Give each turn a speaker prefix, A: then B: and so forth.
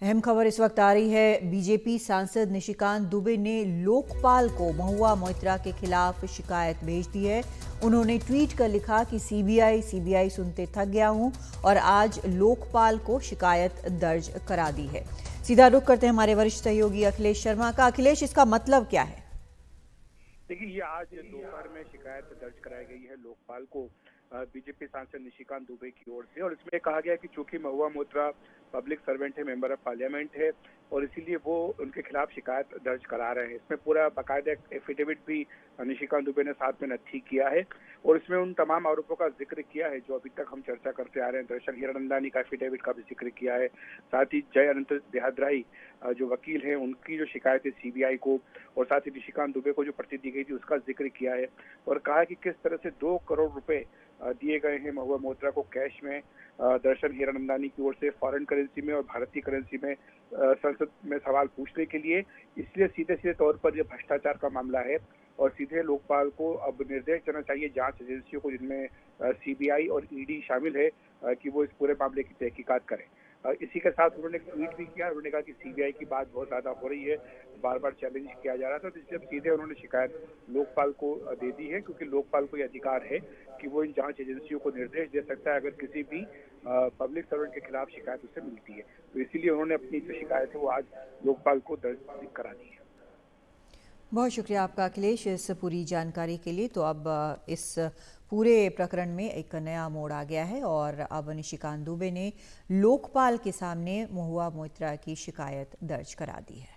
A: अहम खबर इस वक्त आ रही है। बीजेपी सांसद निशिकांत दुबे ने लोकपाल को महुआ मोइत्रा के खिलाफ शिकायत भेज दी है। उन्होंने ट्वीट कर लिखा कि सीबीआई सुनते थक गया हूं और आज लोकपाल को शिकायत दर्ज करा दी है। सीधा रुख करते हैं हमारे वरिष्ठ सहयोगी अखिलेश शर्मा का। अखिलेश, इसका मतलब क्या है?
B: देखिए, ये आज दोपहर में शिकायत दर्ज कराई गई है लोकपाल को बीजेपी सांसद निशिकांत दुबे की ओर से, और इसमें कहा गया कि चूंकि महुआ मोइत्रा पब्लिक सर्वेंट है, मेंबर ऑफ पार्लियामेंट है, और इसीलिए वो उनके खिलाफ शिकायत दर्ज करा रहे हैं। इसमें पूरा बाकायदा एफिडेविट भी निशिकांत दुबे ने साथ में नत्थी किया है, और इसमें उन तमाम आरोपों का जिक्र किया है जो अभी तक हम चर्चा करते आ रहे हैं। दर्शन हिरानंदानी का एफिडेविट का भी जिक्र किया है। साथ ही जय अनंत देहाद्राई जो वकील हैं, उनकी जो शिकायत है सीबीआई को, और साथ ही निशिकांत दुबे को जो प्रति दी गई थी उसका जिक्र किया है, और कहा कि किस तरह से 2 करोड़ रुपए दिए गए हैं महुआ मोइत्रा को कैश में दर्शन हिरानंदानी की ओर से, फॉरेन करेंसी में और भारतीय करेंसी में, संसद में सवाल पूछने के लिए। इसलिए सीधे सीधे तौर पर यह भ्रष्टाचार का मामला है, और सीधे लोकपाल को अब निर्देश देना चाहिए जांच एजेंसियों को, जिनमें सीबीआई और ईडी शामिल है, कि वो इस पूरे मामले की तहकीकात करें। इसी के साथ उन्होंने ट्वीट भी किया। उन्होंने कहा कि सीबीआई की बात बहुत ज्यादा हो रही है, बार बार चैलेंज किया जा रहा था, तो इसलिए सीधे उन्होंने शिकायत लोकपाल को दे दी है, क्योंकि लोकपाल को यह अधिकार है कि वो इन जांच एजेंसियों को निर्देश दे सकता है अगर किसी भी पब्लिक सर्वेंट के खिलाफ शिकायत उससे मिलती है। तो इसीलिए उन्होंने अपनी जो शिकायत है वो आज लोकपाल को दर्ज करा दी है।
A: बहुत शुक्रिया आपका अखिलेश इस पूरी जानकारी के लिए। तो अब इस पूरे प्रकरण में एक नया मोड़ आ गया है और अब निशिकांत दुबे ने लोकपाल के सामने महुआ मोइत्रा की शिकायत दर्ज करा दी है।